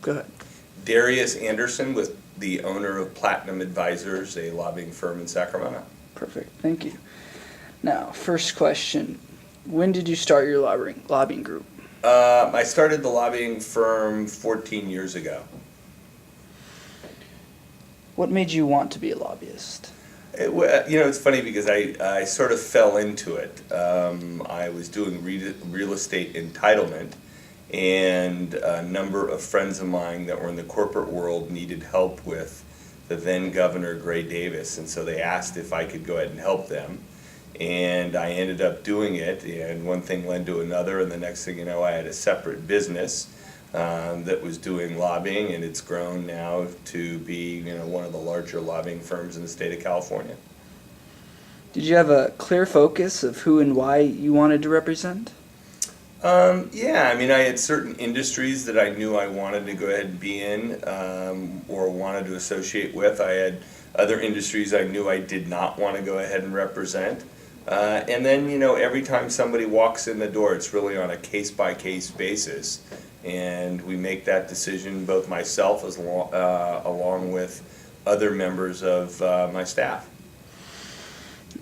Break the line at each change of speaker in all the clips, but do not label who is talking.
Go ahead.
Darius Anderson, with the owner of Platinum Advisors, a lobbying firm in Sacramento.
Perfect. Thank you. Now, first question. When did you start your lobbying group?
I started the lobbying firm 14 years ago.
What made you want to be a lobbyist?
It's funny because I sort of fell into it. I was doing real estate entitlement, and a number of friends of mine that were in the corporate world needed help with the then Governor Gray Davis, and so they asked if I could go ahead and help them. And I ended up doing it, and one thing led to another, and the next thing you know, I had a separate business that was doing lobbying, and it's grown now to be one of the larger lobbying firms in the state of California.
Did you have a clear focus of who and why you wanted to represent?
Yeah, I mean, I had certain industries that I knew I wanted to go ahead and be in or wanted to associate with. I had other industries I knew I did not want to go ahead and represent. And then, every time somebody walks in the door, it's really on a case-by-case basis. And we make that decision, both myself along with other members of my staff.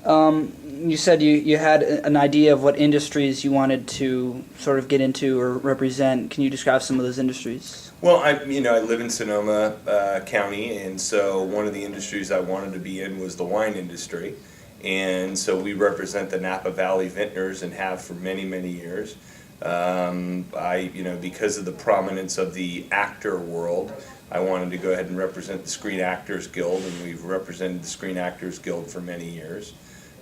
You said you had an idea of what industries you wanted to sort of get into or represent. Can you describe some of those industries?
Well, I live in Sonoma County, and so one of the industries I wanted to be in was the wine industry. And so we represent the Napa Valley vintners and have for many, many years. Because of the prominence of the actor world, I wanted to go ahead and represent the Screen Actors Guild, and we've represented the Screen Actors Guild for many years.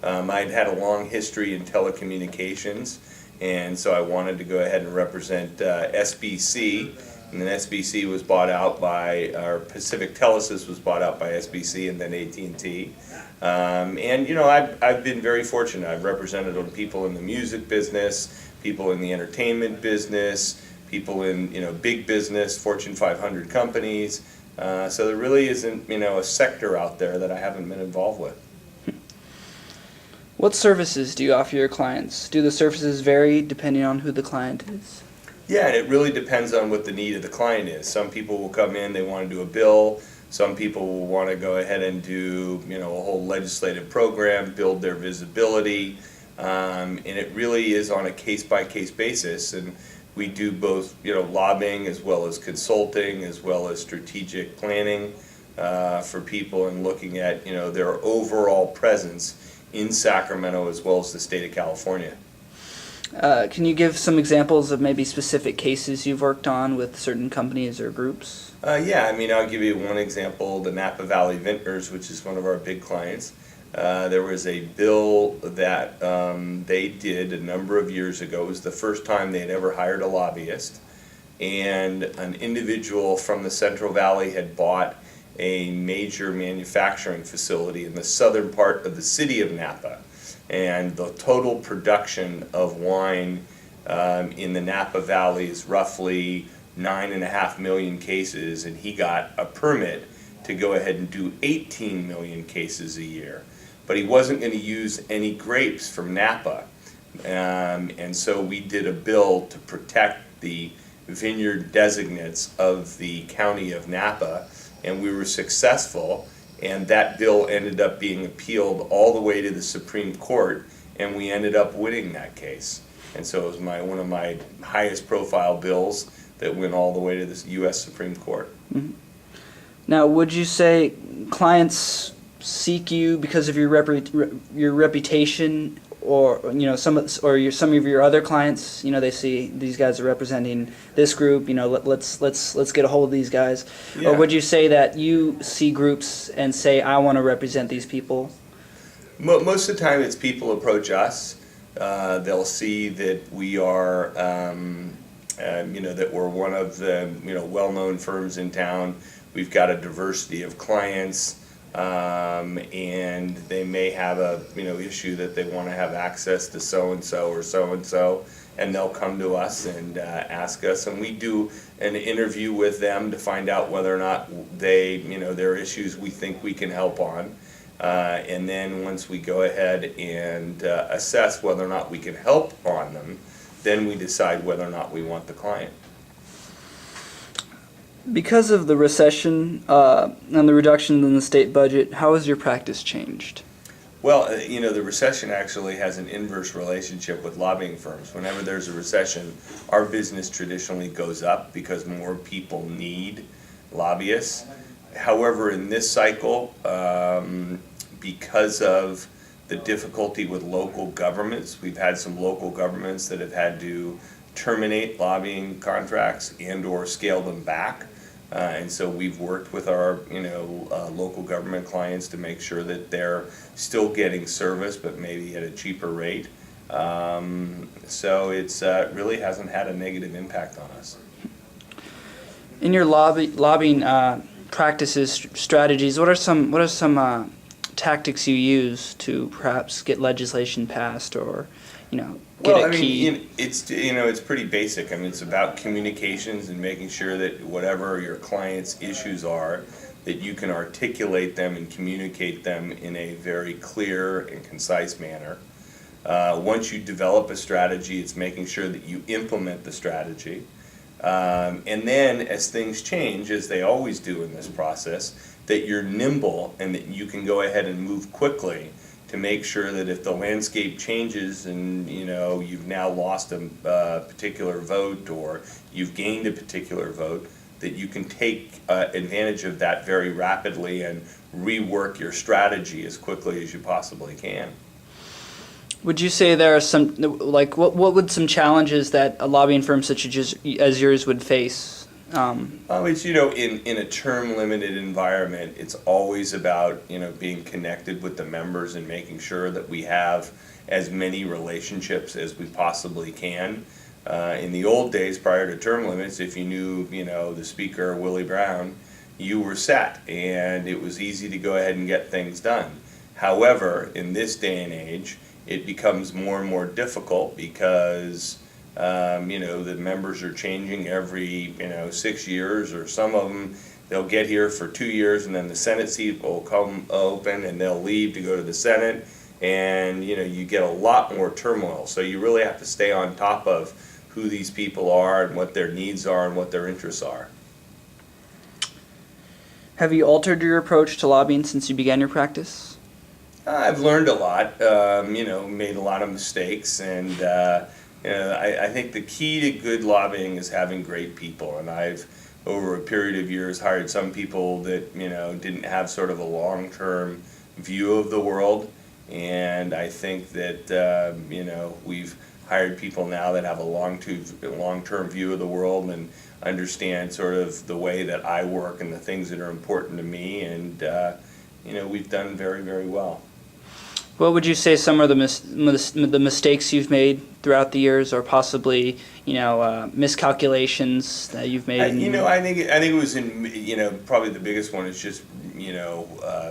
I'd had a long history in telecommunications, and so I wanted to go ahead and represent SBC, and then SBC was bought out by, or Pacific Telesis was bought out by SBC and then AT&T. I've been very fortunate. I've represented people in the music business, people in the entertainment business, people in big business, Fortune 500 companies. So there really isn't a sector out there that I haven't been involved with.
What services do you offer your clients? Do the services vary depending on who the client is?
Yeah, and it really depends on what the need of the client is. Some people will come in, they want to do a bill. Some people will want to go ahead and do a whole legislative program, build their visibility, and it really is on a case-by-case basis. And we do both lobbying as well as consulting as well as strategic planning for people and looking at their overall presence in Sacramento as well as the state of California.
Can you give some examples of maybe specific cases you've worked on with certain companies or groups?
Yeah, I'll give you one example, the Napa Valley Vintners, which is one of our big clients. There was a bill that they did a number of years ago. It was the first time they had ever hired a lobbyist, and an individual from the Central Valley had bought a major manufacturing facility in the southern part of the city of Napa. And the total production of wine in the Napa Valley is roughly 9.5 million cases, and he got a permit to go ahead and do 18 million cases a year. But he wasn't going to use any grapes from Napa. And so we did a bill to protect the vineyard designates of the county of Napa, and we were successful. And that bill ended up being appealed all the way to the Supreme Court, and we ended up winning that case. And so it was one of my highest profile bills that went all the way to the U.S. Supreme Court.
Mm-hmm. Now, would you say clients seek you because of your reputation, or some of your other clients, they see these guys are representing this group, let's get a hold of these guys? Yeah. Or would you say that you see groups and say, I want to represent these people?
Most of the time it's people approach us. They'll see that we are that we're one of the well-known firms in town. We've got a diversity of clients. And they may have a issue that they want to have access to so-and-so or so-and-so, and they'll come to us and ask us, and we do an interview with them to find out whether or not there are issues we think we can help on, and then once we go ahead and assess whether or not we can help on them, then we decide whether or not we want the client.
Because of the recession and the reduction in the state budget, how has your practice changed?
Well, the recession actually has an inverse relationship with lobbying firms. Whenever there's a recession, our business traditionally goes up because more people need lobbyists. However, in this cycle, because of the difficulty with local governments, we've had some local governments that have had to terminate lobbying contracts and or scale them back. And so we've worked with our, local government clients to make sure that they're still getting service, but maybe at a cheaper rate. So it's really hasn't had a negative impact on us.
In your lobbying practices, strategies, what are some tactics you use to perhaps get legislation passed or, get
Well,
a key?
It's pretty basic. I mean, it's about communications and making sure that whatever your client's issues are, that you can articulate them and communicate them in a very clear and concise manner. Once you develop a strategy, it's making sure that you implement the strategy. And then as things change, as they always do in this process, that you're nimble and that you can go ahead and move quickly to make sure that if the landscape changes and you've now lost a particular vote or you've gained a particular vote, that you can take advantage of that very rapidly and rework your strategy as quickly as you possibly can.
Would you say there are some, like, what would some challenges that a lobbying firm such as yours would face?
It's, in a term-limited environment, it's always about, being connected with the members and making sure that we have as many relationships as we possibly can. In the old days, prior to term limits, if you knew, the speaker, Willie Brown, you were set, and it was easy to go ahead and get things done. However, in this day and age, it becomes more and more difficult because the members are changing every 6 years, or some of them they'll get here for 2 years and then the Senate seat will come open and they'll leave to go to the Senate, and you get a lot more turmoil. So you really have to stay on top of who these people are and what their needs are and what their interests are.
Have you altered your approach to lobbying since you began your practice?
I've learned a lot, made a lot of mistakes, and I think the key to good lobbying is having great people. And I've, over a period of years, hired some people that didn't have sort of a long-term view of the world, and I think that we've hired people now that have a long-term view of the world and understand sort of the way that I work and the things that are important to me, and we've done very, very well.
What would you say some of the mistakes you've made throughout the years, or possibly miscalculations that you've made?
I think it was probably the biggest one is just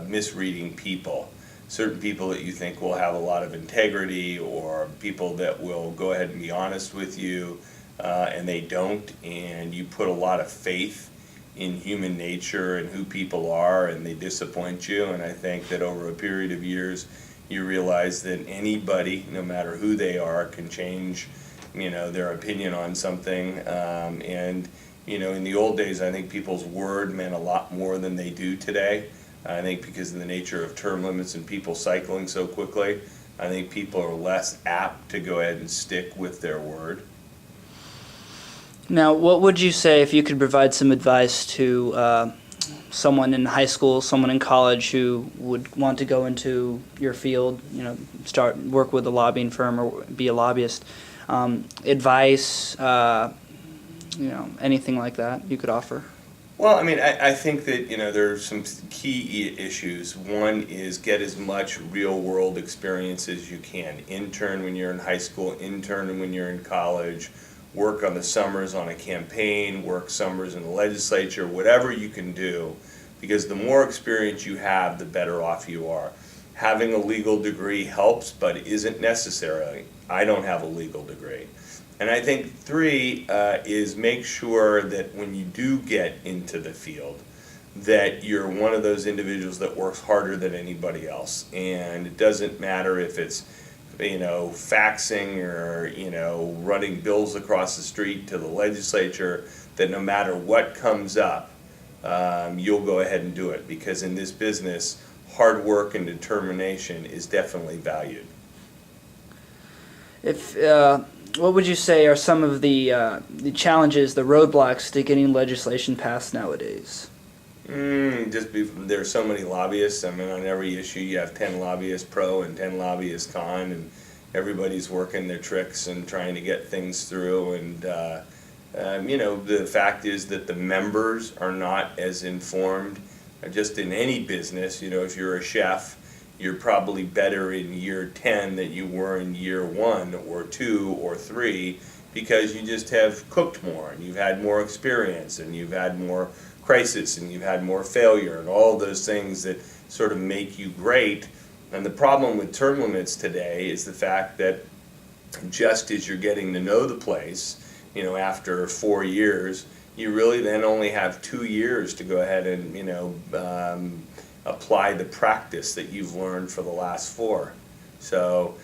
misreading people. Certain people that you think will have a lot of integrity, or people that will go ahead and be honest with you, and they don't, and you put a lot of faith in human nature and who people are, and they disappoint you. And I think that over a period of years, you realize that anybody, no matter who they are, can change, their opinion on something. And in the old days, I think people's word meant a lot more than they do today. I think because of the nature of term limits and people cycling so quickly, I think people are less apt to go ahead and stick with their word.
Now, what would you say if you could provide some advice to someone in high school, someone in college who would want to go into your field, work with a lobbying firm or be a lobbyist? Advice, anything like that you could offer?
Well, I think that, there are some key issues. One is get as much real-world experience as you can. Intern when you're in high school, intern when you're in college, work on the summers on a campaign, work summers in the legislature, whatever you can do, because the more experience you have, the better off you are. Having a legal degree helps, but isn't necessary. I don't have a legal degree. And I think 3 is make sure that when you do get into the field, that you're one of those individuals that works harder than anybody else. And it doesn't matter if it's faxing or running bills across the street to the legislature. that no matter what comes up, you'll go ahead and do it, because in this business, hard work and determination is definitely valued.
If what would you say are some of the challenges, the roadblocks to getting legislation passed nowadays?
There's so many lobbyists. I mean, on every issue you have 10 lobbyists pro and 10 lobbyists con, and everybody's working their tricks and trying to get things through. And the fact is that the members are not as informed. Just in any business, if you're a chef, you're probably better in year 10 than you were in year 1 or 2 or 3, because you just have cooked more and you've had more experience and you've had more crisis and you've had more failure and all those things that sort of make you great. And the problem with term limits today is the fact that just as you're getting to know the place, after 4 years, you really then only have 2 years to go ahead and apply the practice that you've learned for the last 4. So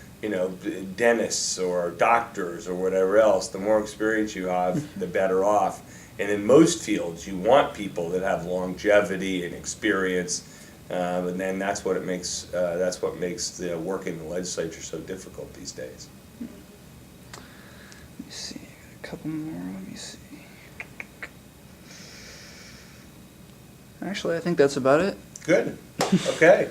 dentists or doctors or whatever else, the more experience you have, the better off. And in most fields, you want people that have longevity and experience, and then that's what makes the work in the legislature so difficult these days.
Let me see. A couple more. Let me see. Actually, I think that's about it.
Good. Okay.